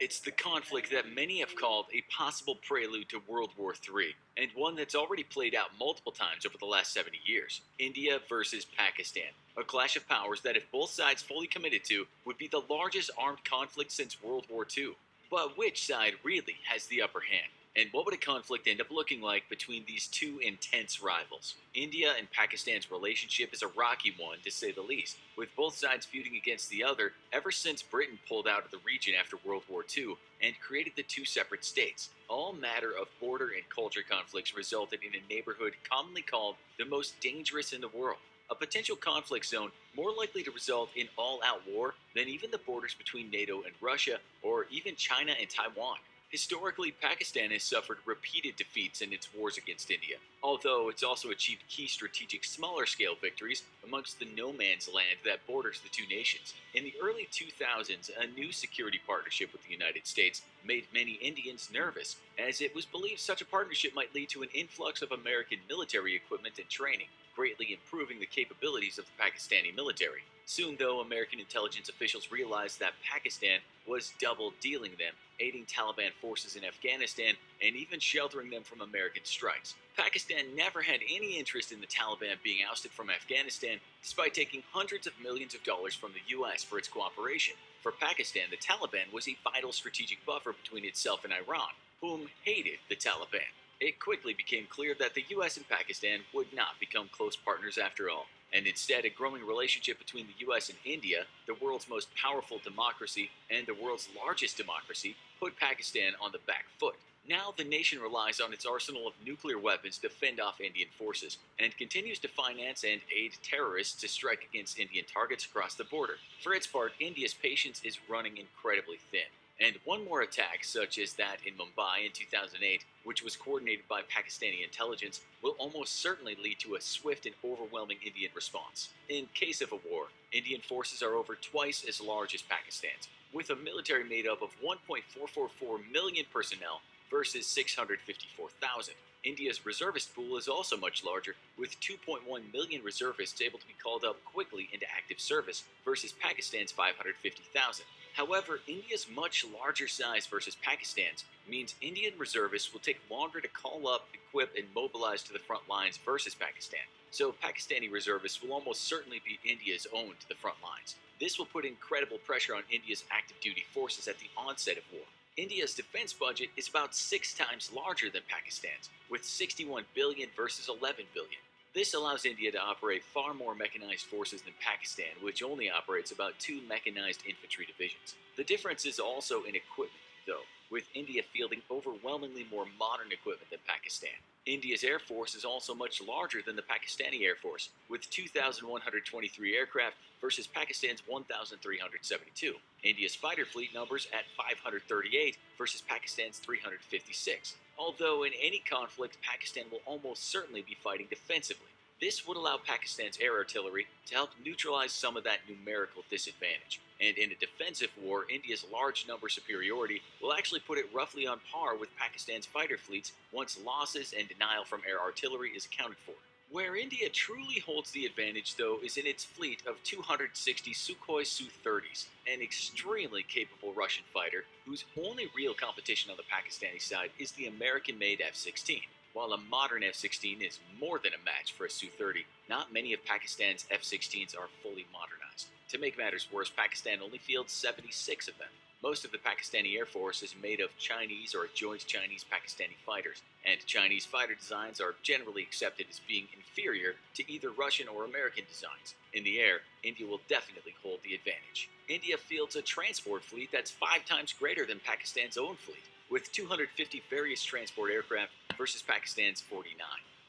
It's the conflict that many have called a possible prelude to World War III, and one that's already played out multiple times over the last 70 years. India versus Pakistan. A clash of powers that, if both sides fully committed to, would be the largest armed conflict since World War II. But which side really has the upper hand? And what would a conflict end up looking like between these two intense rivals? India and Pakistan's relationship is a rocky one, to say the least, with both sides feuding against the other ever since Britain pulled out of the region after World War II and created the two separate states. All matter of border and culture conflicts resulted in a neighborhood commonly called the most dangerous in the world. A potential conflict zone more likely to result in all out war than even the borders between NATO and Russia, or even China and Taiwan. Historically, Pakistan has suffered repeated defeats in its wars against India, although it's also achieved key strategic smaller scale victories amongst the no man's land that borders the two nations. In the early 2000s, a new security partnership with the United States made many Indians nervous, as it was believed such a partnership might lead to an influx of American military equipment and training, greatly improving the capabilities of the Pakistani military. Soon, though, American intelligence officials realized that Pakistan was double dealing them, aiding Taliban forces in Afghanistan and even sheltering them from American strikes. Pakistan never had any interest in the Taliban being ousted from Afghanistan, despite taking hundreds of millions of dollars from the US for its cooperation. For Pakistan, the Taliban was a vital strategic buffer between itself and Iran, whom hated the Taliban. It quickly became clear that the US and Pakistan would not become close partners after all, and instead a growing relationship between the US and India, the world's most powerful democracy and the world's largest democracy, put Pakistan on the back foot. Now the nation relies on its arsenal of nuclear weapons to fend off Indian forces, and continues to finance and aid terrorists to strike against Indian targets across the border. For its part, India's patience is running incredibly thin. And one more attack, such as that in Mumbai in 2008, which was coordinated by Pakistani intelligence, will almost certainly lead to a swift and overwhelming Indian response. In case of a war, Indian forces are over twice as large as Pakistan's, with a military made up of 1.444 million personnel versus 654,000. India's reservist pool is also much larger, with 2.1 million reservists able to be called up quickly into active service versus Pakistan's 550,000. However, India's much larger size versus Pakistan's means Indian reservists will take longer to call up, equip, and mobilize to the front lines versus Pakistan. So Pakistani reservists will almost certainly be India's own to the front lines. This will put incredible pressure on India's active duty forces at the onset of war. India's defense budget is about 6 times larger than Pakistan's, with 61 billion versus 11 billion. This allows India to operate far more mechanized forces than Pakistan, which only operates about 2 mechanized infantry divisions. The difference is also in equipment, though, with India fielding overwhelmingly more modern equipment than Pakistan. India's air force is also much larger than the Pakistani air force, with 2,123 aircraft versus Pakistan's 1,372. India's fighter fleet numbers at 538 versus Pakistan's 356. Although in any conflict, Pakistan will almost certainly be fighting defensively. This would allow Pakistan's air artillery to help neutralize some of that numerical disadvantage. And in a defensive war, India's large number superiority will actually put it roughly on par with Pakistan's fighter fleets once losses and denial from air artillery is accounted for. Where India truly holds the advantage, though, is in its fleet of 260 Sukhoi Su-30s, an extremely capable Russian fighter whose only real competition on the Pakistani side is the American-made F-16. While a modern F-16 is more than a match for a Su-30, not many of Pakistan's F-16s are fully modernized. To make matters worse, Pakistan only fields 76 of them. Most of the Pakistani Air Force is made of Chinese or joint Chinese-Pakistani fighters, and Chinese fighter designs are generally accepted as being inferior to either Russian or American designs. In the air, India will definitely hold the advantage. India fields a transport fleet that's 5 times greater than Pakistan's own fleet, with 250 various transport aircraft versus Pakistan's 49.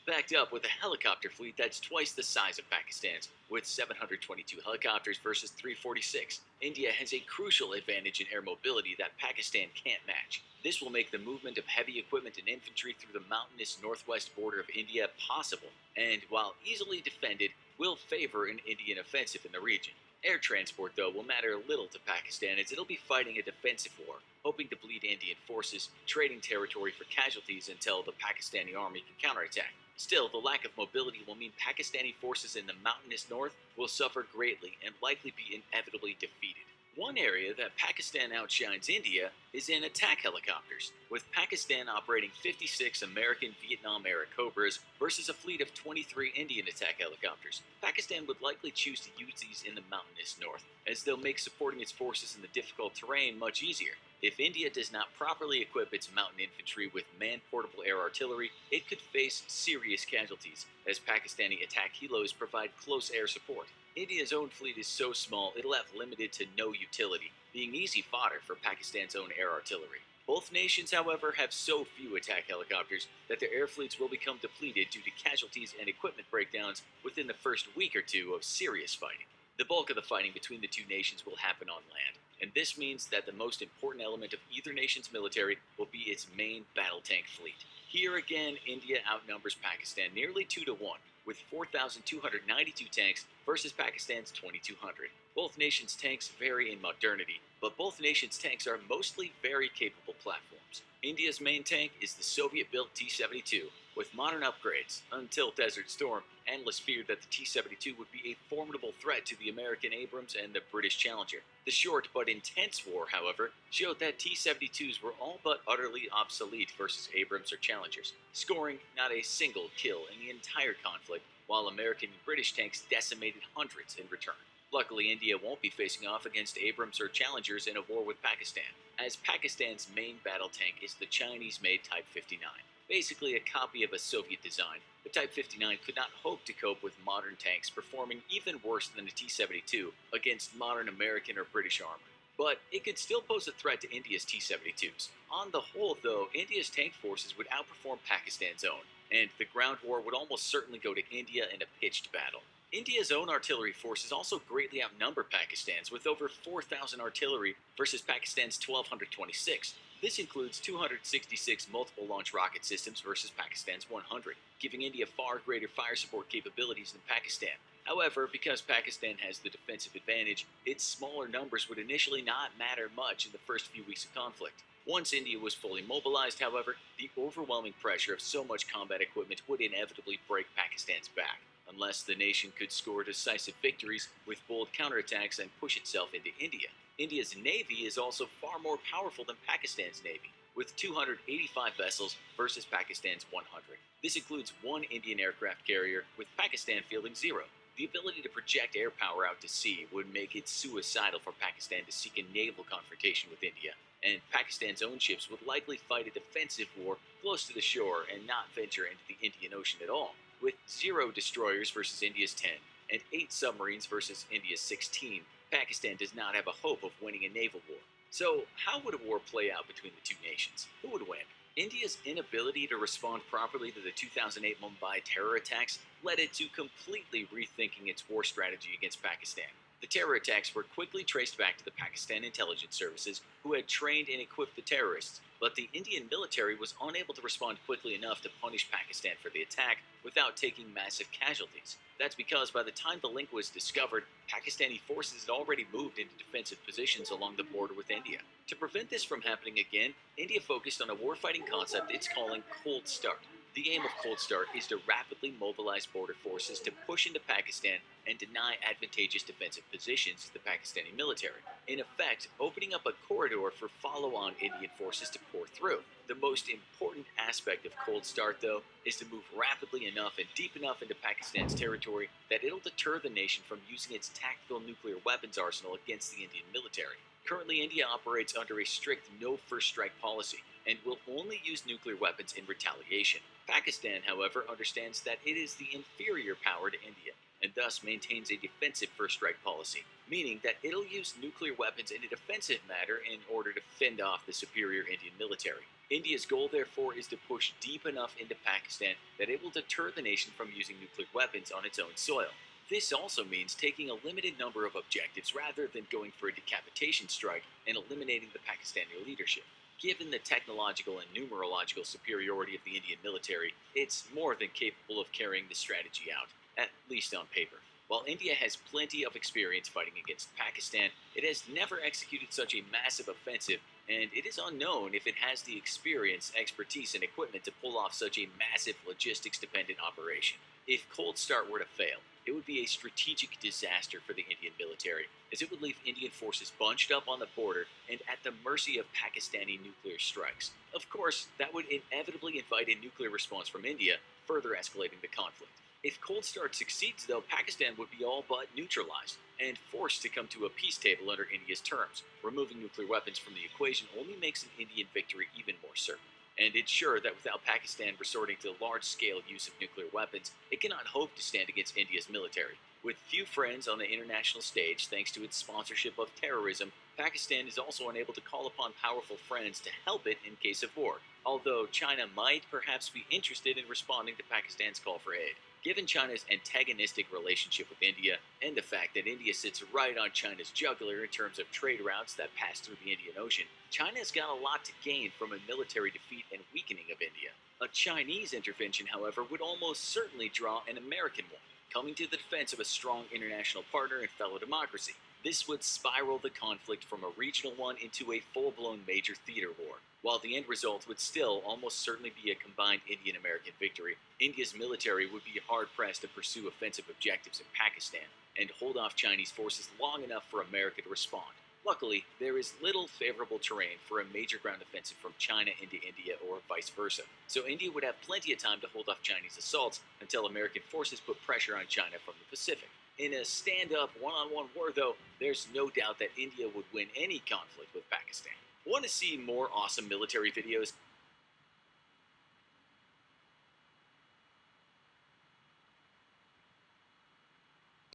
Backed up with a helicopter fleet that's twice the size of Pakistan's, with 722 helicopters versus 346. India has a crucial advantage in air mobility that Pakistan can't match. This will make the movement of heavy equipment and infantry through the mountainous northwest border of India possible, and while easily defended, will favor an Indian offensive in the region. Air transport, though, will matter little to Pakistan, as it'll be fighting a defensive war, hoping to bleed Indian forces, trading territory for casualties until the Pakistani army can counterattack. Still, the lack of mobility will mean Pakistani forces in the mountainous north will suffer greatly and likely be inevitably defeated. One area that Pakistan outshines India is in attack helicopters, with Pakistan operating 56 American Vietnam era Cobras versus a fleet of 23 Indian attack helicopters. Pakistan would likely choose to use these in the mountainous north, as they'll make supporting its forces in the difficult terrain much easier. If India does not properly equip its mountain infantry with man-portable air artillery, it could face serious casualties, as Pakistani attack helos provide close air support. India's own fleet is so small it'll have limited to no utility, being easy fodder for Pakistan's own air artillery. Both nations, however, have so few attack helicopters that their air fleets will become depleted due to casualties and equipment breakdowns within the first week or two of serious fighting. The bulk of the fighting between the two nations will happen on land, and this means that the most important element of either nation's military will be its main battle tank fleet. Here again, India outnumbers Pakistan nearly 2 to 1, with 4,292 tanks versus Pakistan's 2,200. Both nations' tanks vary in modernity, but both nations' tanks are mostly very capable platforms. India's main tank is the Soviet-built T-72, with modern upgrades. Until Desert Storm, analysts feared that the T-72 would be a formidable threat to the American Abrams and the British Challenger. The short but intense war, however, showed that T-72s were all but utterly obsolete versus Abrams or Challengers, scoring not a single kill in the entire conflict, while American and British tanks decimated hundreds in return. Luckily, India won't be facing off against Abrams or Challengers in a war with Pakistan, as Pakistan's main battle tank is the Chinese-made Type 59. Basically a copy of a Soviet design, the Type 59 could not hope to cope with modern tanks performing even worse than a T-72 against modern American or British armor. But it could still pose a threat to India's T-72s. On the whole, though, India's tank forces would outperform Pakistan's own, and the ground war would almost certainly go to India in a pitched battle. India's own artillery forces also greatly outnumber Pakistan's, with over 4,000 artillery versus Pakistan's 1,226. This includes 266 multiple launch rocket systems versus Pakistan's 100, giving India far greater fire support capabilities than Pakistan. However, because Pakistan has the defensive advantage, its smaller numbers would initially not matter much in the first few weeks of conflict. Once India was fully mobilized, however, the overwhelming pressure of so much combat equipment would inevitably break Pakistan's back, unless the nation could score decisive victories with bold counterattacks and push itself into India. India's navy is also far more powerful than Pakistan's navy, with 285 vessels versus Pakistan's 100. This includes one Indian aircraft carrier, with Pakistan fielding 0. The ability to project air power out to sea would make it suicidal for Pakistan to seek a naval confrontation with India, and Pakistan's own ships would likely fight a defensive war close to the shore and not venture into the Indian Ocean at all. With 0 destroyers versus India's 10, and 8 submarines versus India's 16, Pakistan does not have a hope of winning a naval war. So, how would a war play out between the two nations? Who would win? India's inability to respond properly to the 2008 Mumbai terror attacks led it to completely rethinking its war strategy against Pakistan. The terror attacks were quickly traced back to the Pakistan intelligence services, who had trained and equipped the terrorists, but the Indian military was unable to respond quickly enough to punish Pakistan for the attack without taking massive casualties. That's because by the time the link was discovered, Pakistani forces had already moved into defensive positions along the border with India. To prevent this from happening again, India focused on a warfighting concept it's calling Cold Start. The aim of Cold Start is to rapidly mobilize border forces to push into Pakistan and deny advantageous defensive positions to the Pakistani military, in effect opening up a corridor for follow-on Indian forces to pour through. The most important aspect of Cold Start, though, is to move rapidly enough and deep enough into Pakistan's territory that it'll deter the nation from using its tactical nuclear weapons arsenal against the Indian military. Currently, India operates under a strict no first strike policy and will only use nuclear weapons in retaliation. Pakistan, however, understands that it is the inferior power to India, and thus maintains a defensive first strike policy, meaning that it'll use nuclear weapons in a defensive manner in order to fend off the superior Indian military. India's goal, therefore, is to push deep enough into Pakistan that it will deter the nation from using nuclear weapons on its own soil. This also means taking a limited number of objectives rather than going for a decapitation strike and eliminating the Pakistani leadership. Given the technological and numerological superiority of the Indian military, it's more than capable of carrying this strategy out, at least on paper. While India has plenty of experience fighting against Pakistan, it has never executed such a massive offensive, and it is unknown if it has the experience, expertise, and equipment to pull off such a massive logistics dependent operation. If Cold Start were to fail, it would be a strategic disaster for the Indian military, as it would leave Indian forces bunched up on the border and at the mercy of Pakistani nuclear strikes. Of course, that would inevitably invite a nuclear response from India, further escalating the conflict. If Cold Start succeeds, though, Pakistan would be all but neutralized and forced to come to a peace table under India's terms. Removing nuclear weapons from the equation only makes an Indian victory even more certain. And it's sure that without Pakistan resorting to large scale use of nuclear weapons, it cannot hope to stand against India's military. With few friends on the international stage thanks to its sponsorship of terrorism, Pakistan is also unable to call upon powerful friends to help it in case of war, although China might perhaps be interested in responding to Pakistan's call for aid. Given China's antagonistic relationship with India, and the fact that India sits right on China's jugular in terms of trade routes that pass through the Indian Ocean, China's got a lot to gain from a military defeat and weakening of India. A Chinese intervention, however, would almost certainly draw an American one, coming to the defense of a strong international partner and fellow democracy. This would spiral the conflict from a regional one into a full-blown major theater war. While the end result would still almost certainly be a combined Indian-American victory, India's military would be hard-pressed to pursue offensive objectives in Pakistan and hold off Chinese forces long enough for America to respond. Luckily, there is little favorable terrain for a major ground offensive from China into India or vice versa, so India would have plenty of time to hold off Chinese assaults until American forces put pressure on China from the Pacific. In a stand-up, one-on-one war, though, there's no doubt that India would win any conflict with Pakistan. Want to see more awesome military videos?